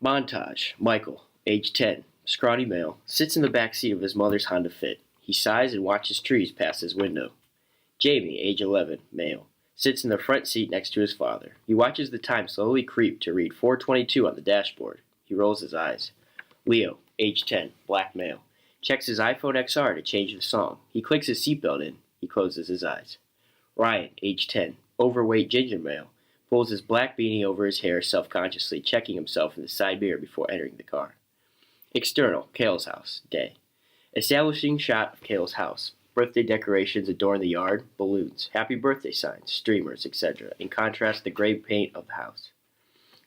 Montage. Michael, age 10, scrawny male, sits in the back seat of his mother's Honda Fit. He sighs and watches trees pass his window. Jamie, age 11, male, sits in the front seat next to his father. He watches the time slowly creep to read 4:22 on the dashboard. He rolls his eyes. Leo, age 10, black male, checks his iPhone XR to change the song. He clicks his seatbelt in. He closes his eyes. Ryan, age 10, overweight ginger male, pulls his black beanie over his hair self-consciously, checking himself in the side mirror before entering the car. External, Kale's house, day. Establishing shot of Kale's house. Birthday decorations adorn the yard, balloons, happy birthday signs, streamers, etc. In contrast, the gray paint of the house.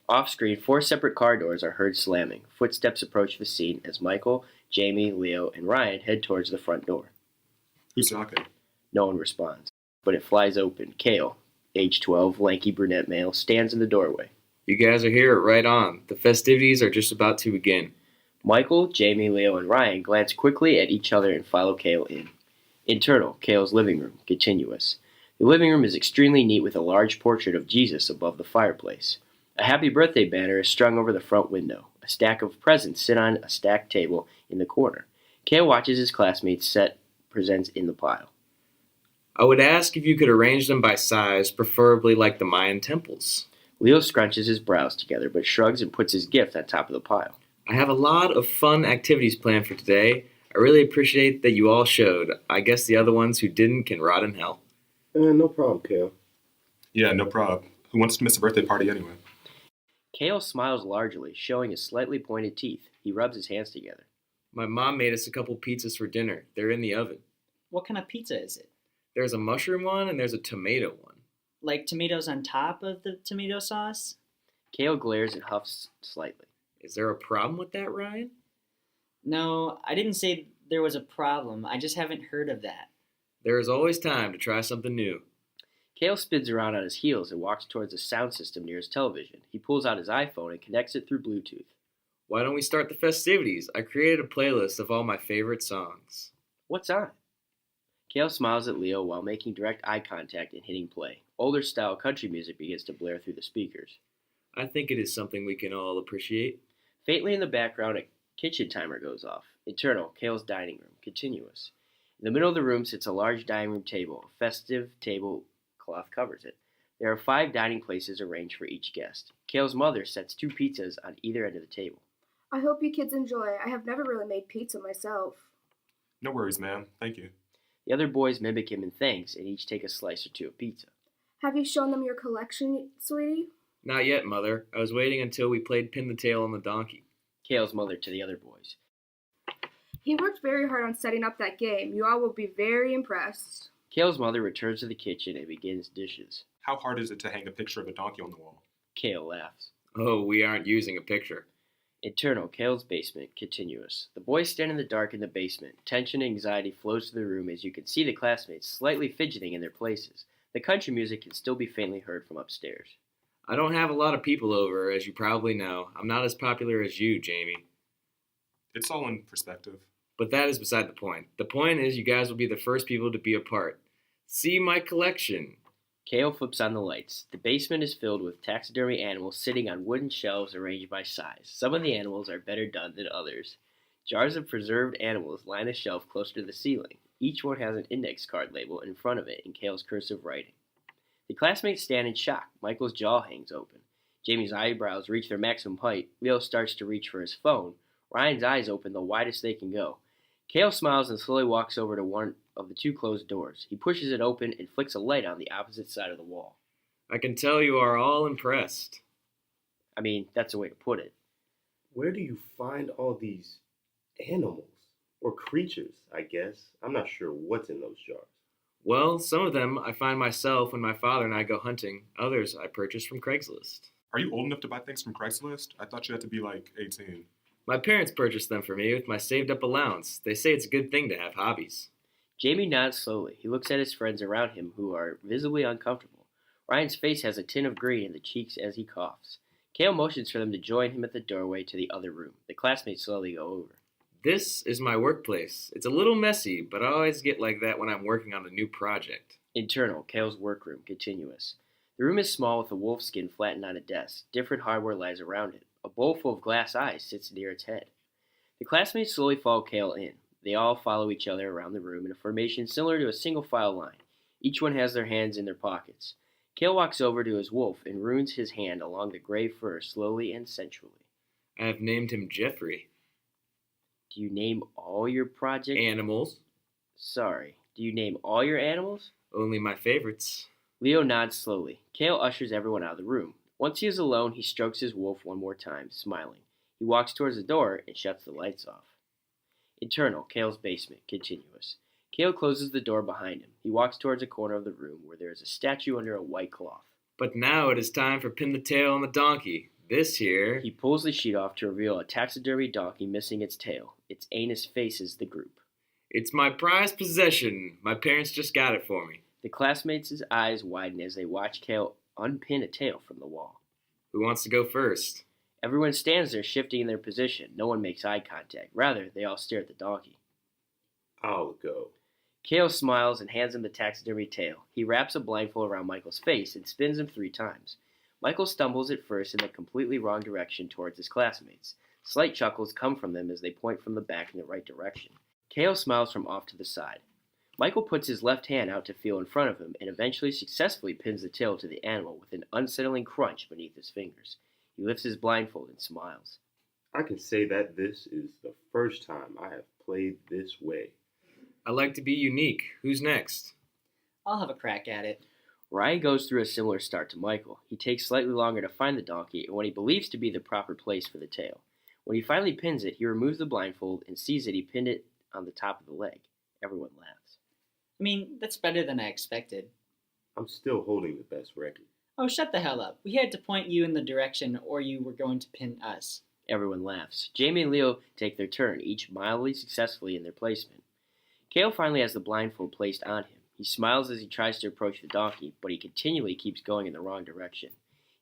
Off-screen, 4 separate car doors are heard slamming. Footsteps approach the scene as Michael, Jamie, Leo, and Ryan head towards the front door. Who's knocking? No one responds, but it flies open. Kale, age 12, lanky brunette male, stands in the doorway. You guys are here right on. The festivities are just about to begin. Michael, Jamie, Leo, and Ryan glance quickly at each other and follow Kale in. Internal, Kale's living room, continuous. The living room is extremely neat with a large portrait of Jesus above the fireplace. A happy birthday banner is strung over the front window. A stack of presents sit on a stacked table in the corner. Kale watches his classmates set presents in the pile. I would ask if you could arrange them by size, preferably like the Mayan temples. Leo scrunches his brows together but shrugs and puts his gift on top of the pile. I have a lot of fun activities planned for today. I really appreciate that you all showed. I guess the other ones who didn't can rot in hell. No problem, Kale. Yeah, no problem. Who wants to miss a birthday party anyway? Kale smiles largely, showing his slightly pointed teeth. He rubs his hands together. My mom made us a couple pizzas for dinner. They're in the oven. What kind of pizza is it? There's a mushroom one and there's a tomato one. Like tomatoes on top of the tomato sauce? Kale glares and huffs slightly. Is there a problem with that, Ryan? No, I didn't say there was a problem. I just haven't heard of that. There is always time to try something new. Kale spins around on his heels and walks towards the sound system near his television. He pulls out his iPhone and connects it through Bluetooth. Why don't we start the festivities? I created a playlist of all my favorite songs. What's on? Kale smiles at Leo while making direct eye contact and hitting play. Older style country music begins to blare through the speakers. I think it is something we can all appreciate. Faintly in the background, a kitchen timer goes off. Internal, Kale's dining room, continuous. In the middle of the room sits a large dining room table. A festive tablecloth covers it. There are 5 dining places arranged for each guest. Kale's mother sets 2 pizzas on either end of the table. I hope you kids enjoy. I have never really made pizza myself. No worries, ma'am. Thank you. The other boys mimic him in thanks and each take a slice or 2 of pizza. Have you shown them your collection, sweetie? Not yet, Mother. I was waiting until we played Pin the Tail on the Donkey. Kale's mother to the other boys. He worked very hard on setting up that game. You all will be very impressed. Kale's mother returns to the kitchen and begins dishes. How hard is it to hang a picture of a donkey on the wall? Kale laughs. Oh, we aren't using a picture. Internal, Kale's basement, continuous. The boys stand in the dark in the basement. Tension and anxiety flows through the room as you can see the classmates slightly fidgeting in their places. The country music can still be faintly heard from upstairs. I don't have a lot of people over, as you probably know. I'm not as popular as you, Jamie. It's all in perspective. But that is beside the point. The point is you guys will be the first people to be a part. See my collection. Kale flips on the lights. The basement is filled with taxidermy animals sitting on wooden shelves arranged by size. Some of the animals are better done than others. Jars of preserved animals line a shelf closer to the ceiling. Each one has an index card label in front of it in Kale's cursive writing. The classmates stand in shock. Michael's jaw hangs open. Jamie's eyebrows reach their maximum height. Leo starts to reach for his phone. Ryan's eyes open the widest they can go. Kale smiles and slowly walks over to one of the 2 closed doors. He pushes it open and flicks a light on the opposite side of the wall. I can tell you are all impressed. I mean, that's a way to put it. Where do you find all these animals? Or creatures, I guess. I'm not sure what's in those jars. Well, some of them I find myself when my father and I go hunting. Others I purchase from Craigslist. Are you old enough to buy things from Craigslist? I thought you had to be like 18. My parents purchased them for me with my saved up allowance. They say it's a good thing to have hobbies. Jamie nods slowly. He looks at his friends around him who are visibly uncomfortable. Ryan's face has a tint of green in the cheeks as he coughs. Kale motions for them to join him at the doorway to the other room. The classmates slowly go over. This is my workplace. It's a little messy, but I always get like that when I'm working on a new project. Internal, Kale's workroom, continuous. The room is small with a wolf skin flattened on a desk. Different hardware lies around it. A bowl full of glass eyes sits near its head. The classmates slowly follow Kale in. They all follow each other around the room in a formation similar to a single file line. Each one has their hands in their pockets. Kale walks over to his wolf and runs his hand along the gray fur slowly and sensually. I have named him Jeffrey. Do you name all your project? Animals. Sorry. Do you name all your animals? Only my favorites. Leo nods slowly. Kale ushers everyone out of the room. Once he is alone, he strokes his wolf one more time, smiling. He walks towards the door and shuts the lights off. Internal, Kale's basement, continuous. Kale closes the door behind him. He walks towards a corner of the room where there is a statue under a white cloth. But now it is time for Pin the Tail on the Donkey. This here... He pulls the sheet off to reveal a taxidermy donkey missing its tail. Its anus faces the group. It's my prized possession. My parents just got it for me. The classmates' eyes widen as they watch Kale unpin a tail from the wall. Who wants to go first? Everyone stands there shifting in their position. No one makes eye contact. Rather, they all stare at the donkey. I'll go. Kale smiles and hands him the taxidermy tail. He wraps a blindfold around Michael's face and spins him 3 times. Michael stumbles at first in the completely wrong direction towards his classmates. Slight chuckles come from them as they point from the back in the right direction. Kale smiles from off to the side. Michael puts his left hand out to feel in front of him and eventually successfully pins the tail to the animal with an unsettling crunch beneath his fingers. He lifts his blindfold and smiles. I can say that this is the first time I have played this way. I like to be unique. Who's next? I'll have a crack at it. Ryan goes through a similar start to Michael. He takes slightly longer to find the donkey and what he believes to be the proper place for the tail. When he finally pins it, he removes the blindfold and sees that he pinned it on the top of the leg. Everyone laughs. I mean, that's better than I expected. I'm still holding the best record. Oh, shut the hell up. We had to point you in the direction or you were going to pin us. Everyone laughs. Jamie and Leo take their turn, each mildly successfully in their placement. Kale finally has the blindfold placed on him. He smiles as he tries to approach the donkey, but he continually keeps going in the wrong direction.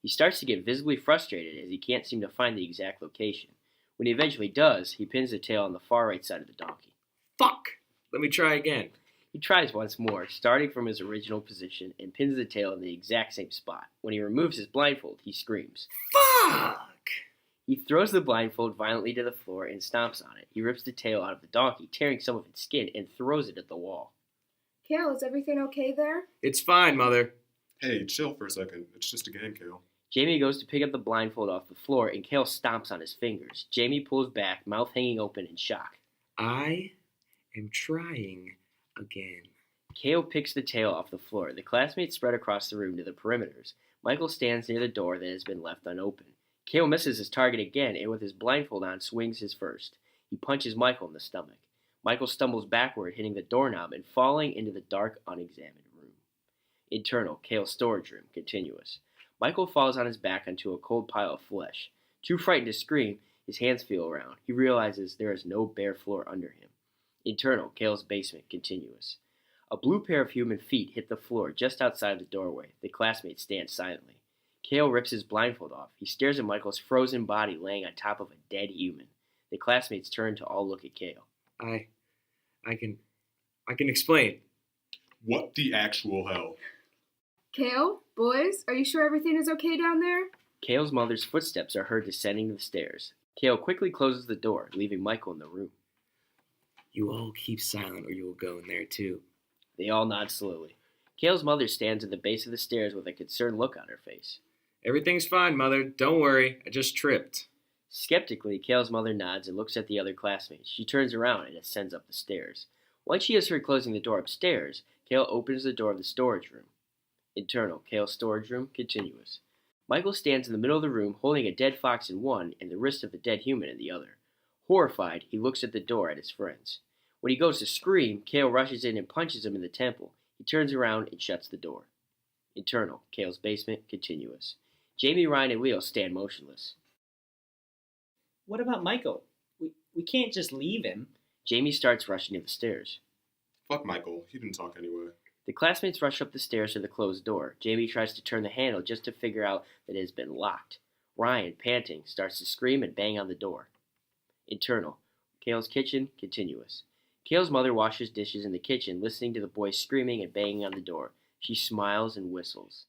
He starts to get visibly frustrated as he can't seem to find the exact location. When he eventually does, he pins the tail on the far right side of the donkey. Fuck! Let me try again. He tries once more, starting from his original position, and pins the tail in the exact same spot. When he removes his blindfold, he screams. Fuck! He throws the blindfold violently to the floor and stomps on it. He rips the tail out of the donkey, tearing some of its skin, and throws it at the wall. Kale, is everything okay there? It's fine, Mother. Hey, chill for a second. It's just a game, Kale. Jamie goes to pick up the blindfold off the floor, and Kale stomps on his fingers. Jamie pulls back, mouth hanging open in shock. I am trying again. Kale picks the tail off the floor. The classmates spread across the room to the perimeters. Michael stands near the door that has been left unopened. Kale misses his target again, and with his blindfold on, swings his first. He punches Michael in the stomach. Michael stumbles backward, hitting the doorknob and falling into the dark, unexamined room. Internal, Kale's storage room, continuous. Michael falls on his back onto a cold pile of flesh. Too frightened to scream, his hands feel around. He realizes there is no bare floor under him. Internal, Kale's basement, continuous. A blue pair of human feet hit the floor just outside the doorway. The classmates stand silently. Kale rips his blindfold off. He stares at Michael's frozen body laying on top of a dead human. The classmates turn to all look at Kale. I can explain. What the actual hell? Kale, boys, are you sure everything is okay down there? Kale's mother's footsteps are heard descending the stairs. Kale quickly closes the door, leaving Michael in the room. You all keep silent or you will go in there too. They all nod slowly. Kale's mother stands at the base of the stairs with a concerned look on her face. Everything's fine, Mother. Don't worry. I just tripped. Skeptically, Kale's mother nods and looks at the other classmates. She turns around and ascends up the stairs. Once she has heard closing the door upstairs, Kale opens the door of the storage room. Internal, Kale's storage room, continuous. Michael stands in the middle of the room holding a dead fox in one and the wrist of a dead human in the other. Horrified, he looks at the door at his friends. When he goes to scream, Kale rushes in and punches him in the temple. He turns around and shuts the door. Internal, Kale's basement, continuous. Jamie, Ryan, and Leo stand motionless. What about Michael? We can't just leave him. Jamie starts rushing to the stairs. Fuck Michael. He didn't talk anyway. The classmates rush up the stairs to the closed door. Jamie tries to turn the handle just to figure out that it has been locked. Ryan, panting, starts to scream and bang on the door. Internal, Kale's kitchen, continuous. Kale's mother washes dishes in the kitchen, listening to the boys screaming and banging on the door. She smiles and whistles.